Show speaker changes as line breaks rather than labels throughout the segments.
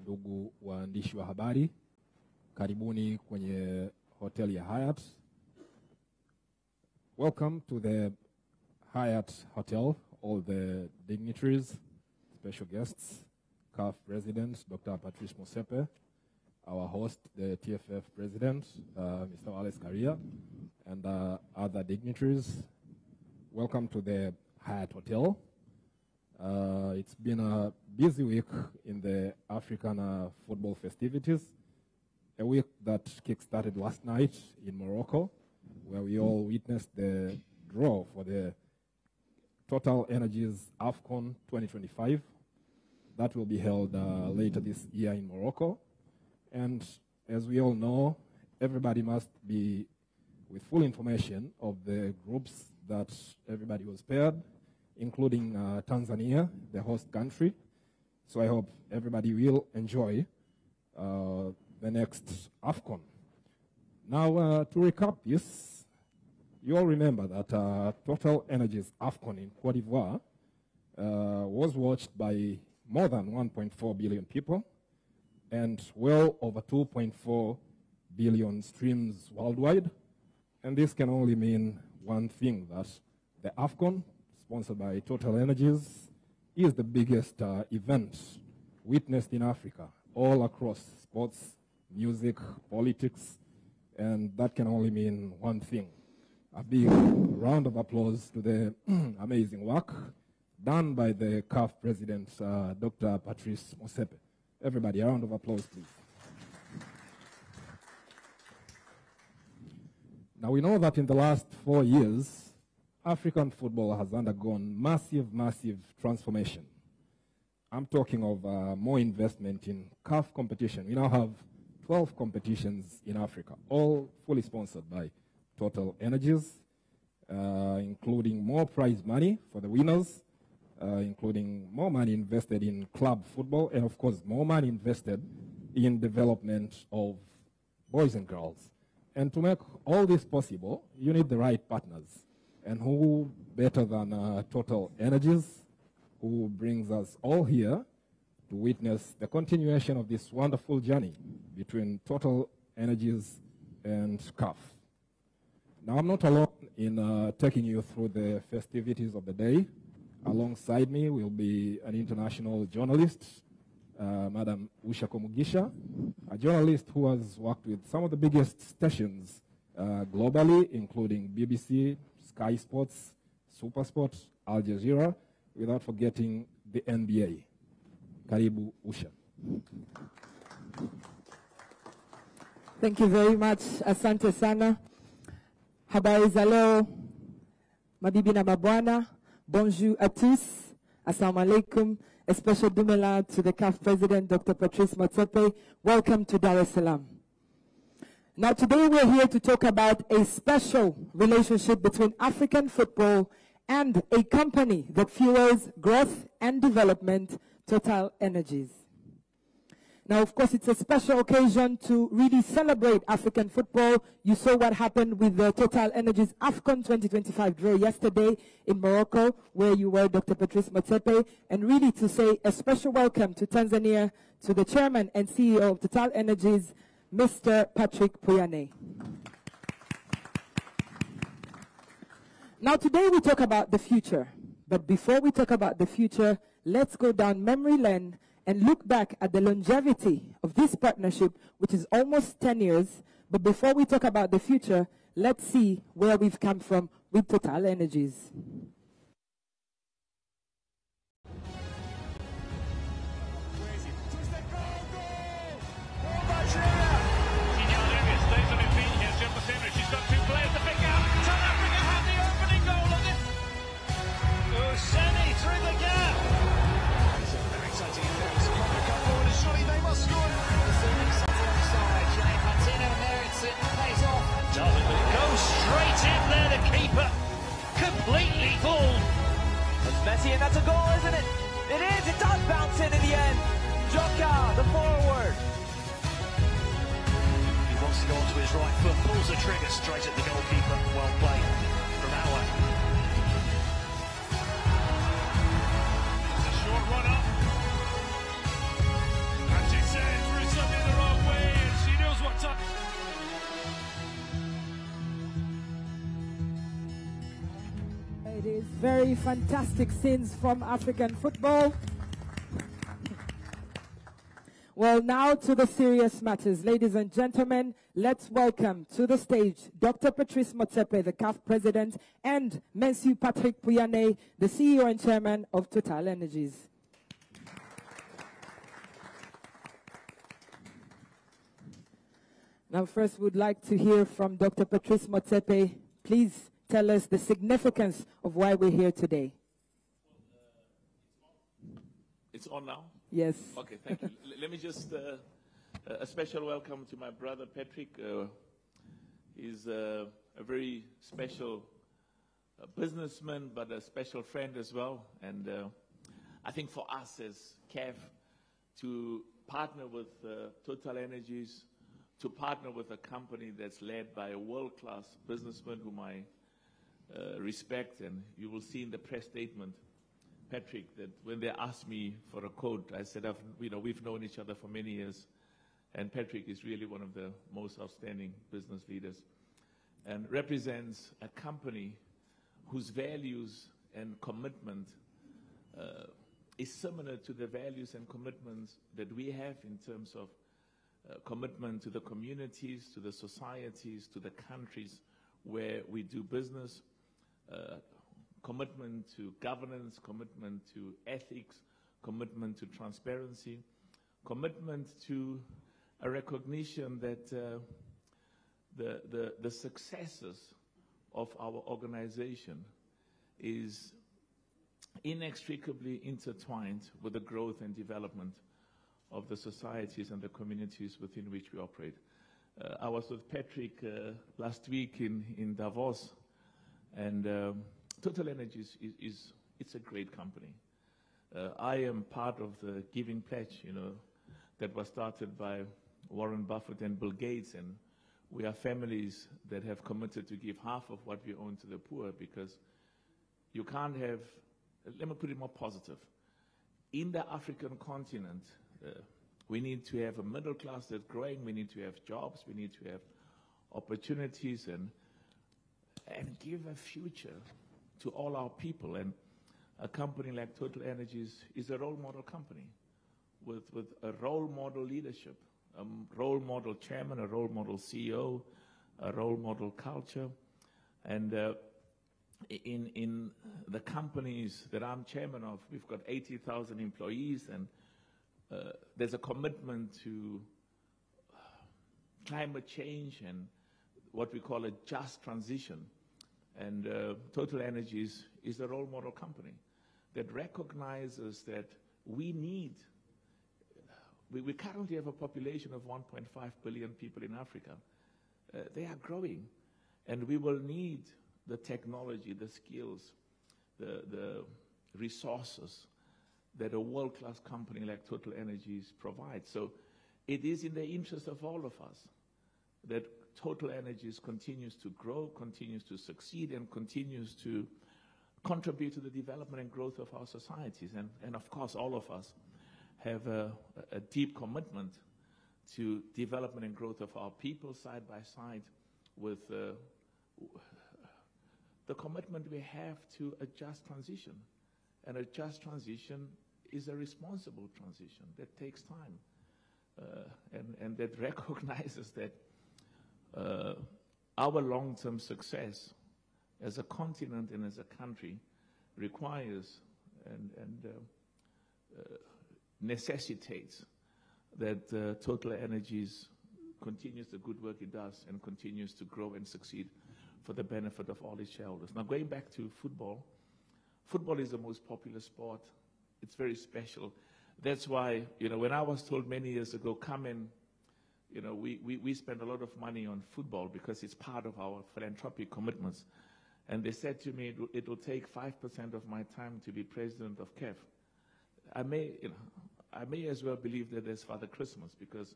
ndugu waandishi wa habari, karibuni kwenye hoteli ya Hyatt. Welcome to the Hyatt Hotel, all the dignitaries, special guests, CAF President, Dr. Patrice Motsepe, our host, the TFF President, Mr. Wallace Karia, and other dignitaries. Welcome to the Hyatt Hotel. It's been a busy week in the African football festivities, a week that kick-started last night in Morocco, where we all witnessed the draw for the Total Energies AFCON 2025. That will be held later this year in Morocco. And as we all know, everybody must be with full information of the groups that everybody was paired, including Tanzania, the host country. So I hope everybody will enjoy the next AFCON. Now, to recap this, you all remember that Total Energies AFCON in Cote d'Ivoire was watched by more than 1.4 billion people and well over 2.4 billion streams worldwide. And this can only mean one thing, that the AFCON, sponsored by Total Energies, is the biggest event witnessed in Africa, all across sports, music, politics, and that can only mean one thing. A big round of applause to the amazing work done by the CAF President, Dr. Patrice Motsepe. Everybody, a round of applause, please. Now, we know that in the last 4 years, African football has undergone massive, massive transformation. I'm talking of more investment in CAF competition. We now have 12 competitions in Africa, all fully sponsored by Total Energies, including more prize money for the winners, including more money invested in club football, and of course, more money invested in development of boys and girls. And to make all this possible, you need the right partners. And who better than Total Energies, who brings us all here to witness the continuation of this wonderful journey between Total Energies and CAF. Now, I'm not alone in taking you through the festivities of the day. Alongside me will be an international journalist, Madam Usha Komugisha, a journalist who has worked with some of the biggest stations globally, including BBC, Sky Sports, Supersport, Al Jazeera, without forgetting the NBA. Karibu Usha.
Thank you very much, asante sana. Habari za leo, mabibi na mabwana. Bonjour à tous. Assalamu alaikum. A special dumela to the CAF President, Dr. Patrice Motsepe. Welcome to Dar es Salaam. Now, today we're here to talk about a special relationship between African football and a company that fuels growth and development, Total Energies. Now, of course, it's a special occasion to really celebrate African football. You saw what happened with the Total Energies AFCON 2025 draw yesterday in Morocco, where you were, Dr. Patrice Motsepe, and really to say a special welcome to Tanzania, to the chairman and CEO of Total Energies, Mr. Patrick Pouyanné. Now, today we talk about the future. But before we talk about the future, let's go down memory lane and look back at the longevity of this partnership, which is almost 10 years. But before we talk about the future, let's see where we've come from with Total Energies.
She's got two players to pick out. South Africa have the opening goal of this. Seni through the gap. It's a very exciting pace. Come forward and surely they must score. Offside. Jane Martino merits it. Plays off. Doesn't, but it goes straight in there. The keeper completely fooled.
That's Messi, and that's a goal, isn't it? It is. It does bounce in the end. Joka, the forward.
Wants to go onto his right foot, pulls the trigger straight at the goalkeeper. Well played from Awa. It's a short run up. And she says
Very fantastic scenes from African football. Well, now to the serious matters. Ladies and gentlemen, let's welcome to the stage Dr. Patrice Motsepe, the CAF president, and Monsieur Patrick Pouyanné, the CEO and chairman of Total Energies. Now, first, we'd like to hear from Dr. Patrice Motsepe. Please tell us the significance of why we're here today.
It's on now?
Yes.
Okay, thank you. Let me just, a special welcome to my brother Patrick. He's a very special businessman, but a special friend as well. And I think for us as CAF to partner with Total Energies, to partner with a company that's led by a world-class businessman whom I respect, and you will see in the press statement, Patrick, that when they asked me for a quote, I said, we've known each other for many years, and Patrick is really one of the most outstanding business leaders, and represents a company whose values and commitment is similar to the values and commitments that we have in terms of commitment to the communities, to the societies, to the countries where we do business, commitment to governance, commitment to ethics, commitment to transparency, commitment to a recognition that the successes of our organization is inextricably intertwined with the growth and development of the societies and the communities within which we operate. I was with Patrick last week in Davos, and Total Energies it's a great company. I am part of the Giving Pledge, that was started by Warren Buffett and Bill Gates, and we are families that have committed to give half of what we own to the poor, because you can't have, let me put it more positive, in the African continent, we need to have a middle class that's growing, we need to have jobs, we need to have opportunities, and give a future to all our people. And a company like Total Energies is a role model company with a role model leadership, a role model chairman, a role model CEO, a role model culture. And in the companies that I'm chairman of, we've got 80,000 employees, and there's a commitment to climate change and what we call a just transition. And Total Energies is a role model company that recognizes that we currently have a population of 1.5 billion people in Africa. They are growing, and we will need the technology, the skills, the resources that a world-class company like Total Energies provides. So it is in the interest of all of us that Total Energies continues to grow, continues to succeed, and continues to contribute to the development and growth of our societies. And of course, all of us have a deep commitment to development and growth of our people side by side with the commitment we have to a just transition. And a just transition is a responsible transition that takes time, and that recognizes that our long-term success as a continent and as a country requires and necessitates that Total Energies continues the good work it does and continues to grow and succeed for the benefit of all its shareholders. Now, going back to football, football is the most popular sport. It's very special. That's why, when I was told many years ago, come in, we spend a lot of money on football because it's part of our philanthropic commitments. And they said to me, it will take 5% of my time to be president of CAF. I may as well believe that there's Father Christmas, because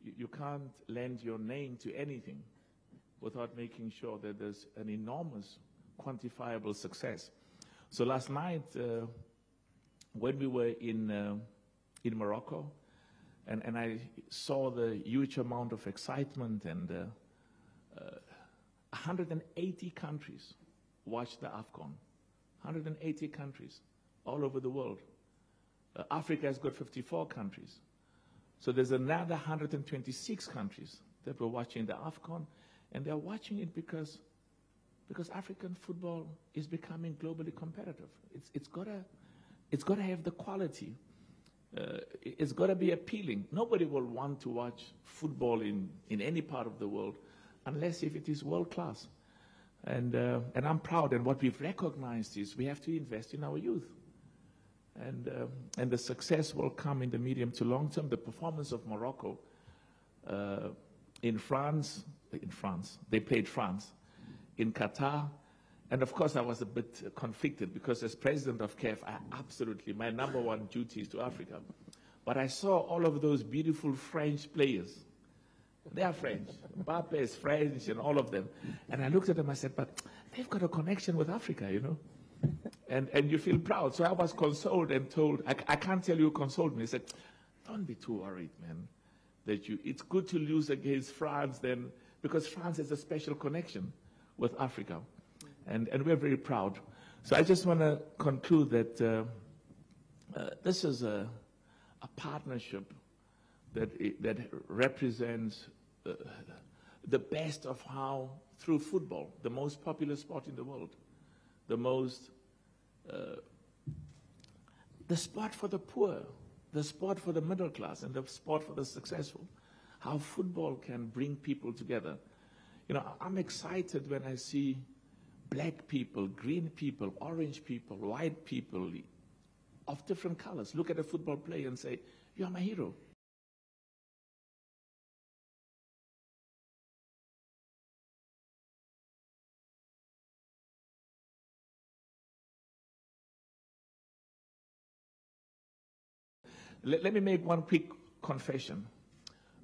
you can't lend your name to anything without making sure that there's an enormous quantifiable success. So last night, when we were in Morocco, and I saw the huge amount of excitement, and 180 countries watched the AFCON. 180 countries all over the world. Africa has got 54 countries. So there's another 126 countries that were watching the AFCON, and they're watching it because African football is becoming globally competitive. It's got to have the quality. It's got to be appealing. Nobody will want to watch football in any part of the world unless if it is world class. And I'm proud, and what we've recognized is we have to invest in our youth. And the success will come in the medium to long term. The performance of Morocco in France, they played France, in Qatar, and of course I was a bit conflicted because as president of CAF, my number one duty is to Africa. But I saw all of those beautiful French players. They are French. Mbappe is French and all of them. And I looked at them, I said, but they've got a connection with Africa, you know. And you feel proud. So I was consoled and told, I can't tell you who consoled me. He said, don't be too worried, man. It's good to lose against France then, because France has a special connection with Africa. And we're very proud. So I just want to conclude that this is a partnership that represents the best of how, through football, the most popular sport in the world, the sport for the poor, the sport for the middle class, and the sport for the successful, how football can bring people together. You know, I'm excited when I see black people, green people, orange people, white people of different colors look at a football player and say, "You are my hero." Let me make one quick confession.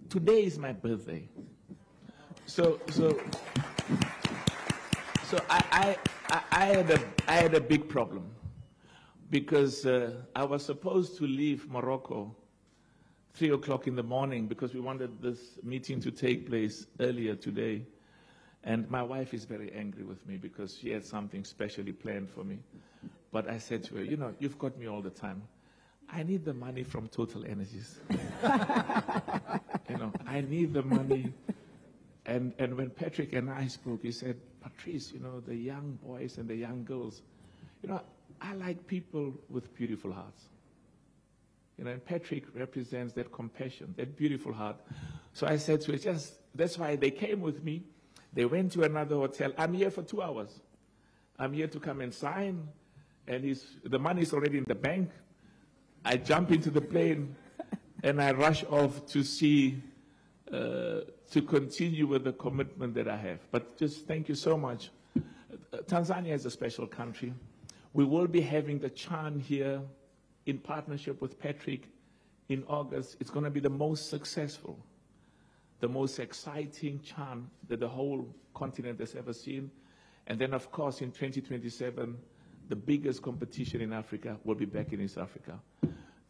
Today is my birthday. So I had a big problem because I was supposed to leave Morocco 3 o'clock in the morning because we wanted this meeting to take place earlier today. And my wife is very angry with me because she had something specially planned for me. But I said to her, you know, you've got me all the time. I need the money from Total Energies. You know, I need the money. And when Patrick and I spoke, he said, Patrice, you know, the young boys and the young girls, you know, I like people with beautiful hearts. You know, and Patrick represents that compassion, that beautiful heart. So I said to her, that's why they came with me. They went to another hotel. I'm here for 2 hours. I'm here to come and sign. And the money's already in the bank. I jump into the plane and I rush off to see, to continue with the commitment that I have. But just thank you so much. Tanzania is a special country. We will be having the CHAN here in partnership with Patrick in August. It's going to be the most successful, the most exciting CHAN that the whole continent has ever seen. And then, of course, in 2027, the biggest competition in Africa will be back in East Africa.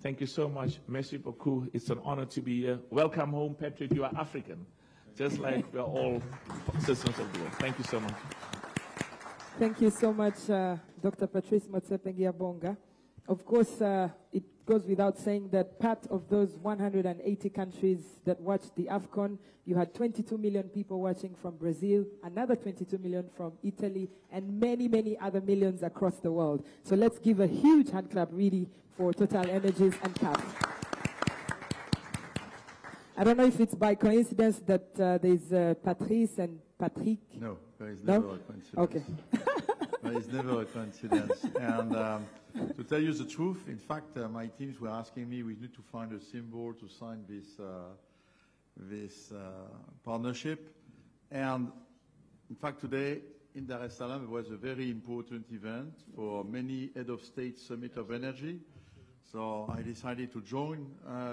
Thank you so much. Merci beaucoup. It's an honor to be here. Welcome home, Patrick. You are African, just like we're all citizens of the world. Thank you so much.
Thank you so much, Dr. Patrice Motsepe-Ngiabonga. Of course, it goes without saying that part of those 180 countries that watched the AFCON, you had 22 million people watching from Brazil, another 22 million from Italy, and many, many other millions across the world. So let's give a huge hand clap, really, for Total Energies and CAF. I don't know if it's by coincidence that there's Patrice and Patrick.
No, there is never a coincidence. Okay. There is never a coincidence. And to tell you the truth, in fact, my teams were asking me, we need to find a symbol to sign this partnership. And in fact, today in Dar es Salaam, it was a very important event for many head of state summit of energy. So I decided to join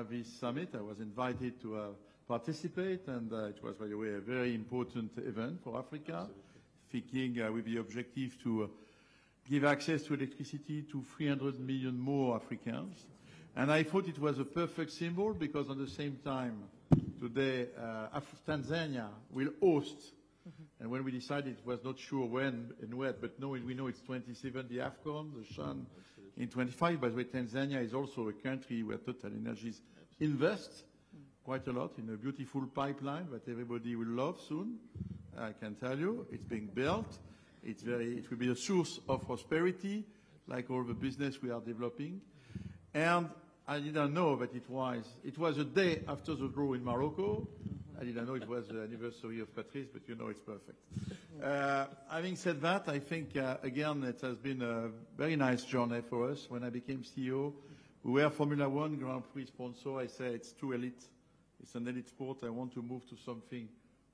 this summit. I was invited to participate, and it was, by the way, a very important event for Africa, thinking with the objective to give access to electricity to 300 million more Africans. And I thought it was a perfect symbol because at the same time, today, Tanzania will host And when we decided, it was not sure when and where, but no, we know it's 27, the AFCON, the Shan in 25. By the way, Tanzania is also a country where Total Energies invests quite a lot in a beautiful pipeline that everybody will love soon. I can tell you, it's being built. It will be a source of prosperity, like all the business we are developing. And I didn't know that it was a day after the draw in Morocco. I didn't know it was the anniversary of Patrice, but you know it's perfect. Having said that, I think, again, it has been a very nice journey for us. When I became CEO, we were Formula One Grand Prix sponsor. I said it's too elite. It's an elite sport. I want to move to something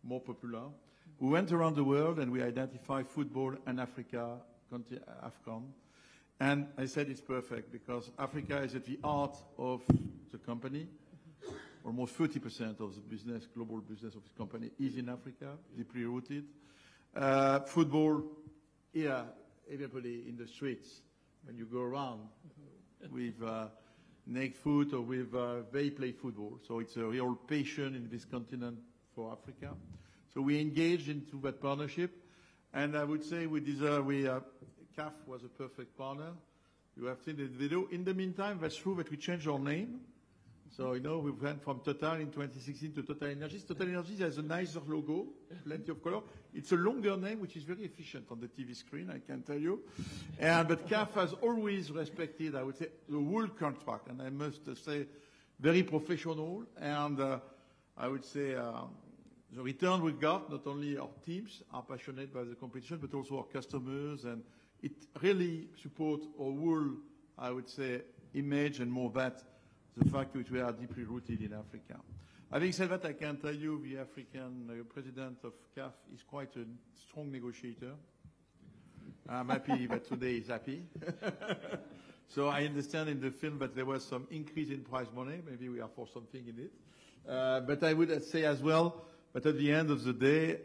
more popular. We went around the world and we identified football and Africa, AFCON. And I said it's perfect because Africa is at the heart of the company. Almost 30% of the business, global business of the company is in Africa, deeply rooted. Football, here, everybody in the streets, when you go around with naked foot or with they play football. So it's a real passion in this continent for Africa. So we engaged into that partnership. And I would say CAF was a perfect partner. You have seen the video. In the meantime, that's true that we changed our name. So, you know, we went from Total in 2016 to Total Energies. Total Energies has a nicer logo, plenty of color. It's a longer name, which is very efficient on the TV screen, I can tell you. But CAF has always respected, I would say, the whole contract. And I must say, very professional. And I would say the return we got, not only our teams are passionate by the competition, but also our customers. And it really supports our whole, I would say, image and more that the fact that we are deeply rooted in Africa. Having said that, I can tell you the African president of CAF is quite a strong negotiator. I'm happy that today he's happy. So I understand in the film that there was some increase in prize money. Maybe we are for something in it. But I would say as well, but at the end of the day,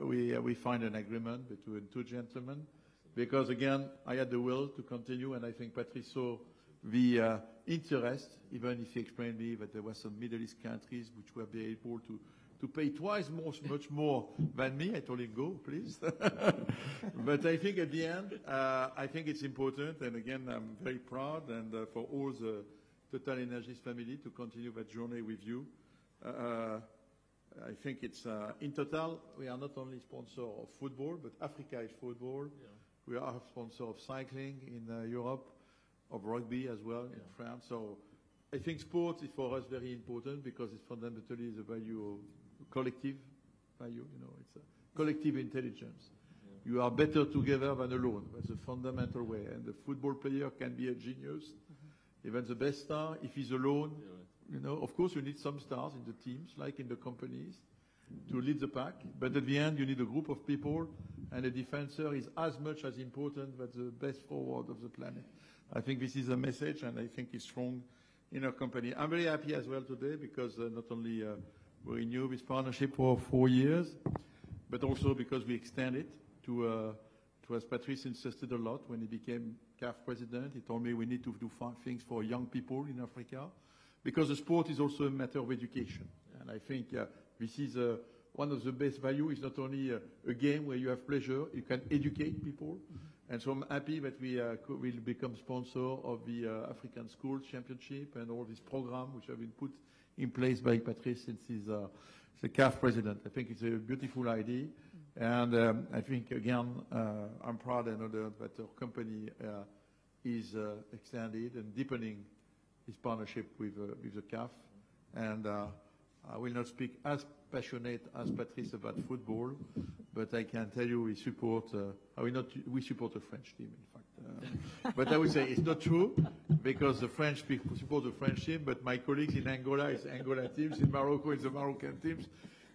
we find an agreement between two gentlemen. Because again, I had the will to continue, and I think Patrice saw the interest, even if he explained me that there were some Middle East countries which were able to pay much more than me. I told him, go, please. But I think at the end, I think it's important, and again, I'm very proud, and for all the Total Energies family to continue that journey with you. I think it's, in Total, we are not only sponsor of football, but Africa is football. Yeah. We are a sponsor of cycling in Europe, of rugby as well in France. So I think sport is for us very important because it's fundamentally the value of collective value. You know, it's a collective intelligence. Yeah. You are better together than alone. That's a fundamental way. And the football player can be a genius. Even the best star, if he's alone, you know, of course you need some stars in the teams, like in the companies, to lead the pack. But at the end, you need a group of people, and a defender is as much as important as the best forward of the planet. I think this is a message, and I think it's strong in our company. I'm very happy as well today because not only we renew this partnership for 4 years, but also because we extend it to as Patrice insisted a lot when he became CAF president. He told me we need to do things for young people in Africa because the sport is also a matter of education. And I think this is one of the best values. It's not only a game where you have pleasure, you can educate people. And so I'm happy that we will become sponsor of the African Schools Championship and all this program which have been put in place by Patrice since he's the CAF president. I think it's a beautiful idea. And I think, again, I'm proud and honored that our company is extended and deepening its partnership with the CAF. And I will not speak as passionate as Patrice about football, but I can tell you we support a French team, in fact. But I would say it's not true because the French people support the French team, but my colleagues in Angola, it's Angola teams, in Morocco, it's the Moroccan teams.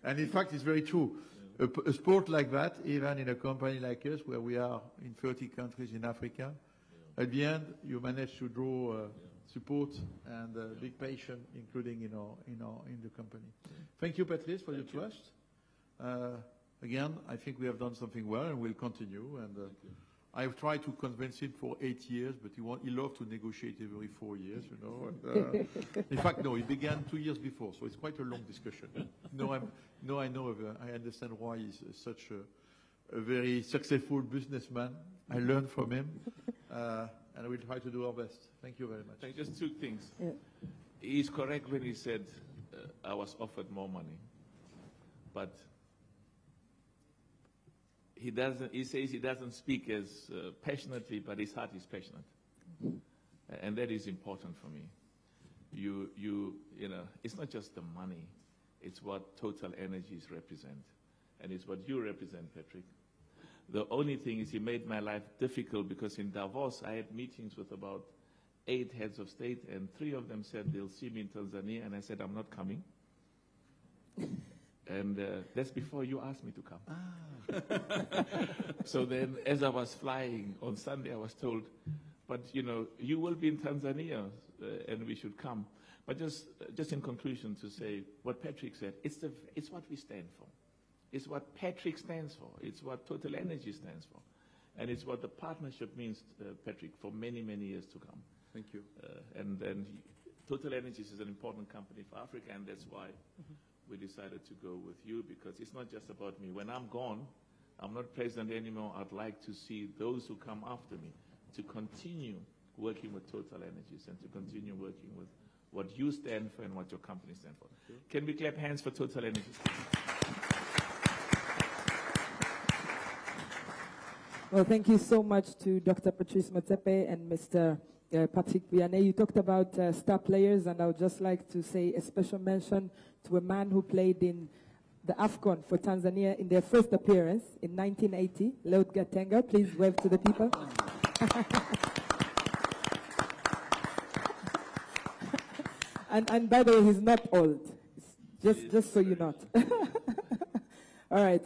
And in fact, it's very true. A sport like that, even in a company like us, where we are in 30 countries in Africa, at the end, you manage to draw support and big passion, including in the company. Thank you, Patrice, for your trust. Again, I think we have done something well, and we'll continue. And I've tried to convince him for 8 years, but he loved to negotiate every 4 years, you know. And, in fact, no, he began 2 years before, so it's quite a long discussion. I understand why he's such a very successful businessman. I learned from him, and we'll try to do our best. Thank you very much.
Just two things.
Yeah.
He's correct when he said I was offered more money, but he says he doesn't speak as passionately, but his heart is passionate. And that is important for me. You know, it's not just the money, it's what Total Energies represent. And it's what you represent, Patrick. The only thing is he made my life difficult because in Davos I had meetings with about 8 heads of state, and 3 of them said they'll see me in Tanzania, and I said I'm not coming. And that's before you asked me to come. So then, as I was flying on Sunday, I was told, but you know, you will be in Tanzania, and we should come. But just in conclusion to say what Patrick said, it's what we stand for. It's what Patrick stands for. It's what Total Energy stands for. And it's what the partnership means, Patrick, for many, many years to come.
Thank you.
And Total Energies is an important company for Africa, and that's why we decided to go with you, because it's not just about me. When I'm gone, I'm not president anymore. I'd like to see those who come after me to continue working with Total Energies and to continue working with what you stand for and what your company stands for. Can we clap hands for Total Energies?
Well, thank you so much to Dr. Patrice Motsepe and Mr. Patrick Pouyanné. You talked about star players, and I would just like to say a special mention to a man who played in the AFCON for Tanzania in their first appearance in 1980, Lord Gatenga. Please wave to the people. and by the way, he's not old, just so you know. All right.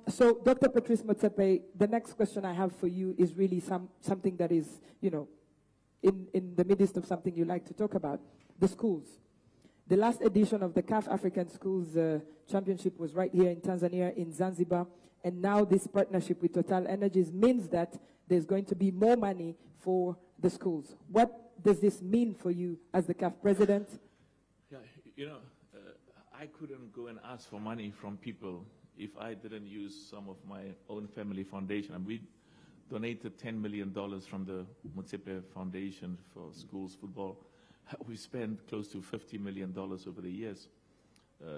So, Dr. Patrice Motsepe, the next question I have for you is really something that is, you know, in the midst of something you like to talk about, the schools. The last edition of the CAF African Schools Championship was right here in Tanzania, in Zanzibar, and now this partnership with Total Energies means that there's going to be more money for the schools. What does this mean for you as the CAF president?
Yeah, you know, I couldn't go and ask for money from people if I didn't use some of my own family foundation. And we donated $10 million from the Motsepe Foundation for schools football. We spent close to $50 million over the years,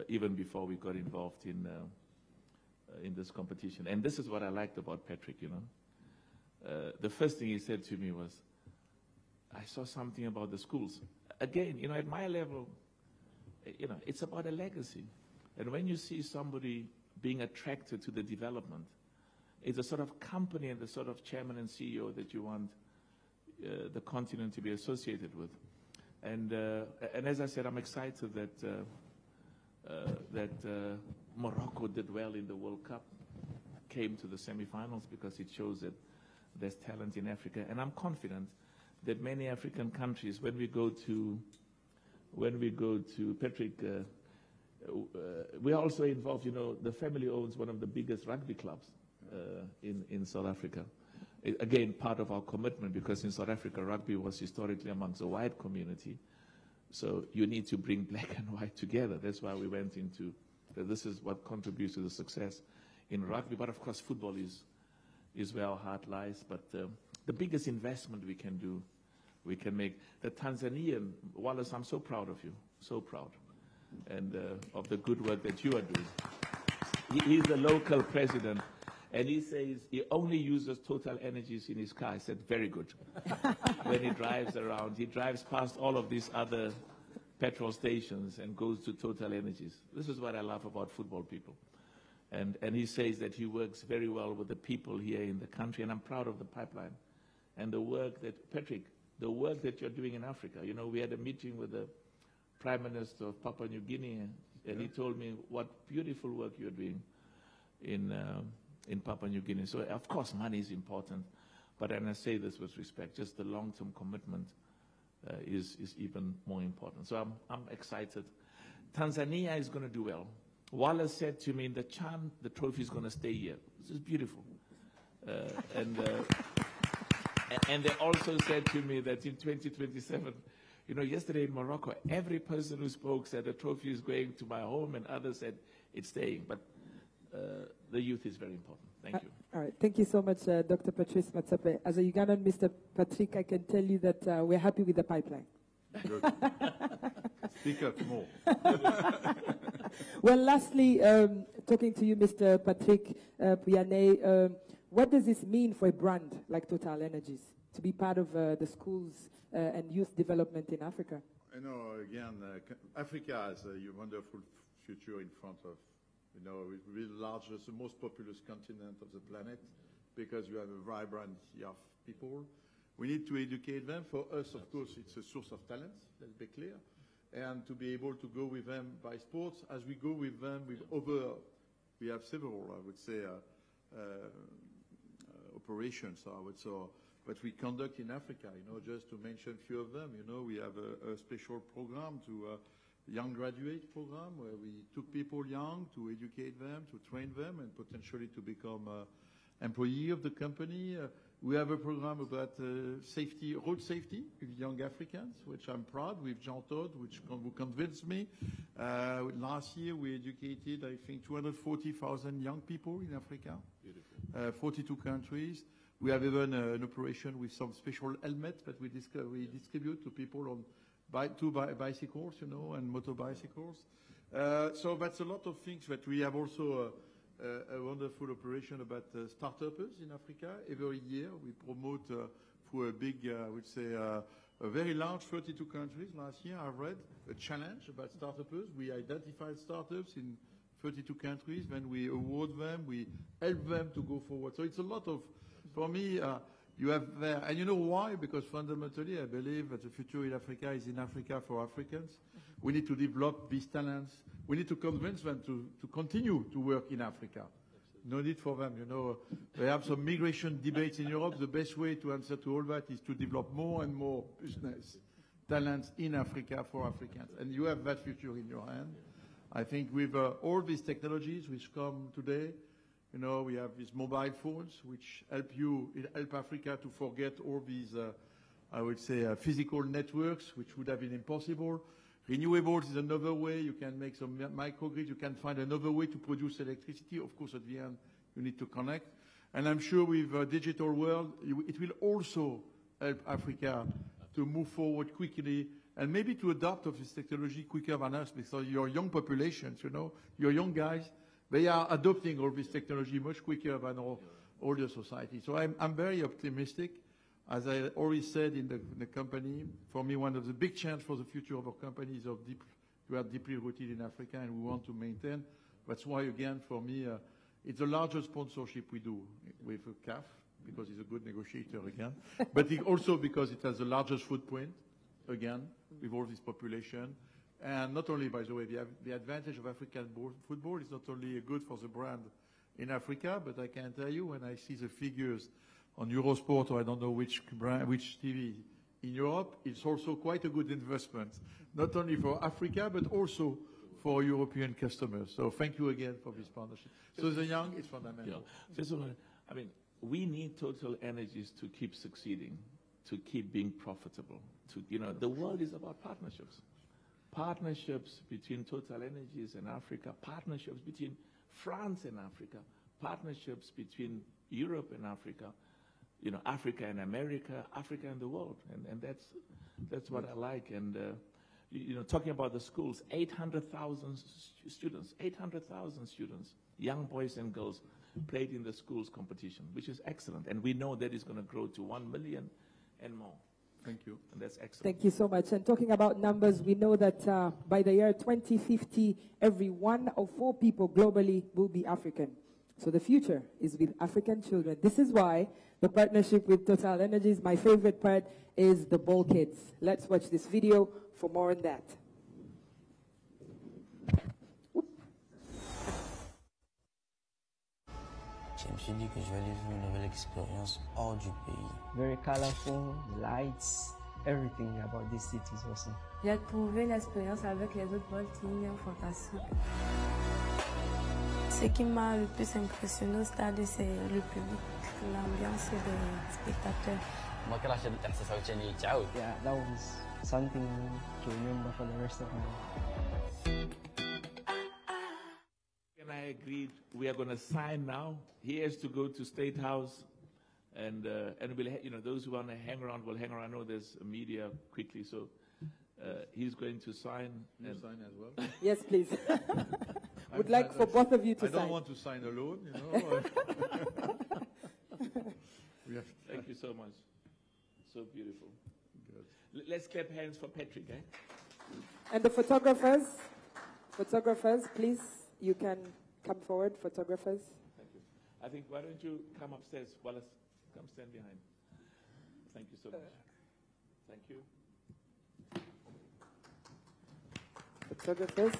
even before we got involved in this competition. And this is what I liked about Patrick, you know. The first thing he said to me was, I saw something about the schools. Again, you know, at my level, you know, it's about a legacy. And when you see somebody being attracted to the development, it's a sort of company and the sort of chairman and CEO that you want the continent to be associated with. And as I said, I'm excited that Morocco did well in the World Cup, came to the semifinals, because it shows that there's talent in Africa. And I'm confident that many African countries, when we go to Patrick, we're also involved, you know, the family owns one of the biggest rugby clubs in South Africa. Again, part of our commitment, because in South Africa, rugby was historically amongst the white community. So you need to bring black and white together. That's why we went into, this is what contributes to the success in rugby. But of course, football is where our heart lies. But the biggest investment we can do, we can make. The Tanzanian, Wallace, I'm so proud of you, so proud, and of the good work that you are doing. He's the local president. And he says he only uses Total Energies in his car. I said, very good. When he drives around, he drives past all of these other petrol stations and goes to Total Energies. This is what I love about football people. And he says that he works very well with the people here in the country, and I'm proud of the pipeline. And the work that, Patrick, the work that you're doing in Africa. You know, we had a meeting with the Prime Minister of Papua New Guinea, and he told me what beautiful work you're doing in Papua New Guinea. So, of course, money is important, but, and I say this with respect, just the long-term commitment is even more important. So I'm excited. Tanzania is going to do well. Wallace said to me, the trophy is going to stay here. This is beautiful. And they also said to me that in 2027, you know, yesterday in Morocco, every person who spoke said the trophy is going to my home, and others said it's staying. But the youth is very important. Thank you.
All right. Thank you so much, Dr. Patrice Motsepe. As a Ugandan, Mr. Patrick, I can tell you that we're happy with the pipeline.
Good. Speak up more.
Well, lastly, talking to you, Mr. Patrick Pouyanné, what does this mean for a brand like Total Energies to be part of the schools and youth development in Africa?
You know, again, Africa has a wonderful future in front of, you know, we're the largest, the most populous continent of the planet because you have a vibrant of people. We need to educate them. For us, of course, it's a source of talent, let's be clear. And to be able to go with them by sports, as we go with them with other, we have several, I would say, operations, but we conduct in Africa, you know, just to mention a few of them. You know, we have a special program to young graduate program where we took people young to educate them, to train them, and potentially to become employee of the company. We have a program about safety, road safety with young Africans, which I'm proud, with Jean Todt, who convinced me. Last year we educated, I think, 240,000 young people in Africa, 42 countries. We have even an operation with some special helmets that we distribute to people on bicycles, you know, and motorbicycles. So that's a lot of things. But we have also a wonderful operation about startups in Africa. Every year we promote through a big, I would say, a very large 32 countries. Last year I read a challenge about startups. We identified startups in 32 countries. Then we award them. We help them to go forward. So it's a lot of, for me, you have there, and you know why? Because fundamentally, I believe that the future in Africa is in Africa for Africans. We need to develop these talents. We need to convince them to continue to work in Africa. No need for them, you know. We have some migration debates in Europe. The best way to answer to all that is to develop more and more business talents in Africa for Africans. And you have that future in your hand. I think with all these technologies which come today, you know, we have these mobile phones which help Africa to forget all these, I would say, physical networks, which would have been impossible. Renewables is another way. You can make some microgrids. You can find another way to produce electricity. Of course, at the end, you need to connect. And I'm sure with a digital world, it will also help Africa to move forward quickly and maybe to adopt of this technology quicker than us, because your young populations, you know, your young guys, they are adopting all this technology much quicker than all older society. So I'm very optimistic. As I always said in the company, for me, one of the big challenges for the future of our company is we are deeply rooted in Africa, and we want to maintain. That's why, again, for me, it's the largest sponsorship we do with CAF, because he's a good negotiator again, but also because it has the largest footprint, again, with all this population. And not only, by the way, the advantage of African football is not only good for the brand in Africa, but I can tell you when I see the figures on Eurosport, or I don't know which TV in Europe, it's also quite a good investment, not only for Africa, but also for European customers. So thank you again for this partnership. So the young is fundamental.
Yeah. First of all, I mean, we need Total Energies to keep succeeding, to keep being profitable. You know, the world is about partnerships. Partnerships between Total Energies and Africa, partnerships between France and Africa, partnerships between Europe and Africa, you know, Africa and America, Africa and the world, and that's what I like. And you know, talking about the schools, 800,000 students, young boys and girls, played in the schools competition, which is excellent. And we know that is going to grow to 1 million and more.
Thank you.
And that's excellent.
Thank you so much. And talking about numbers, we know that by the year 2050, every 1 of 4 people globally will be African. So the future is with African children. This is why the partnership with Total Energies, my favorite part, is the Ball Kids. Let's watch this video for more on that.
Je me suis dit que je vais aller vivre une nouvelle expérience hors du pays.
Very colorful, lights, everything about this city is awesome.
J'ai trouvé l'expérience avec les autres balles fantastique. Ce qui m'a le plus impressionné au stade, c'est le public, l'ambiance des spectateurs.
ما كرهش الإحساس عاوتاني يتعاود.
Yeah, that was something to remember for the rest of my life.
And I agreed we are going to sign now. He has to go to State House, and we'll, those who want to hang around will hang around. I know there's media quickly, so he's going to sign.
You sign as well?
Yes, please. Would like for both of you to sign.
I don't want to sign alone,
Thank you so much. So beautiful. Good. Let's clap hands for Patrick, eh?
And the photographers, please, you can come forward, photographers.
Thank you. I think, why don't you come upstairs? Wallace, come stand behind. Thank you so much. Thank you.
Photographers.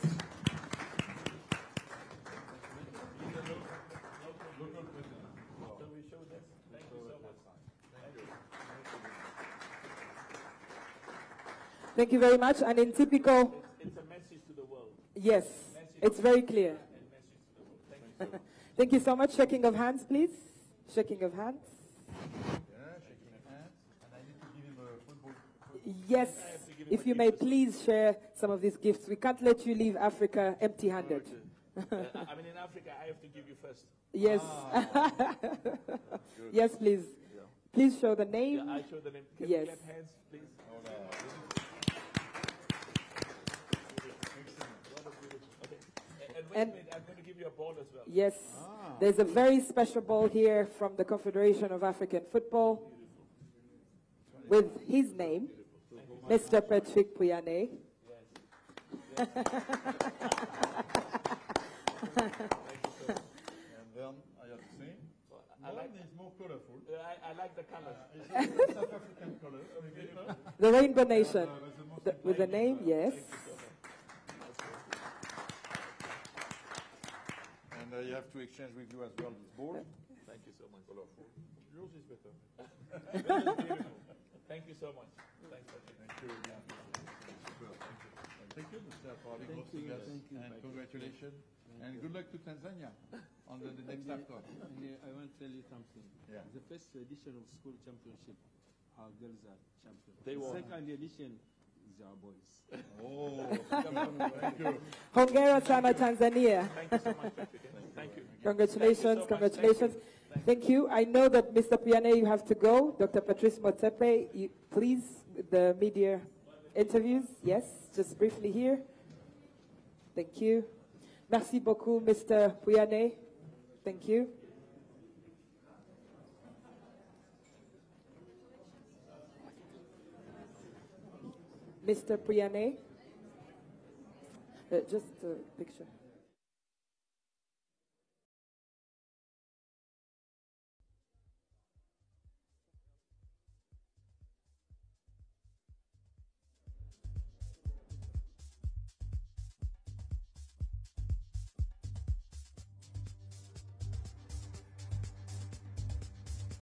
Thank you very much. And in typical...
It's a message to the world.
Yes, it's very clear.
Thank you.
Thank you so much. Shaking of hands, please. Shaking of hands.
Shaking of hands. And I need to give him a football.
Yes, if you may please share some of these gifts. We can't let you leave Africa empty-handed.
I mean, in Africa, I have to give you first.
Yes. Yes, please.
Yeah.
Please show the name.
Yeah, I show the name. Can
yes.
you clap hands, please? And wait, I'm going to give you a ball as well.
Yes. There's a very special ball here from the Confederation of African Football with his name, Mr. Patrick Pouyanné.
And then I have the same. Mine is more colorful.
I like the colors.
It's South African color.
The Rainbow Nation. With the name, yes.
And I have to exchange with you as well this ball.
Thank you so much.
Colorful. Yours is better.
Thank you so much. Thanks, Patrick.
Thank you. Thank you, Mr. for having hosting us. And congratulations. And good luck to Tanzania on the next AFCON.
I want to tell you something.
Yeah.
The first edition of school championship, our girls are champions.
They won.
Second edition is our boys.
Oh, thank you.
Hongera sana Tanzania.
Thank you so much, Patrick. Thank you.
Congratulations,
Thank you so
congratulations. Thank you. I know that Mr. Pouyanné, you have to go. Dr. Patrice Motsepe, please, the media interviews. Yes, just briefly here. Thank you. Merci beaucoup, Mr. Pouyanné. Thank you. Mr. Pouyanné. Just a picture.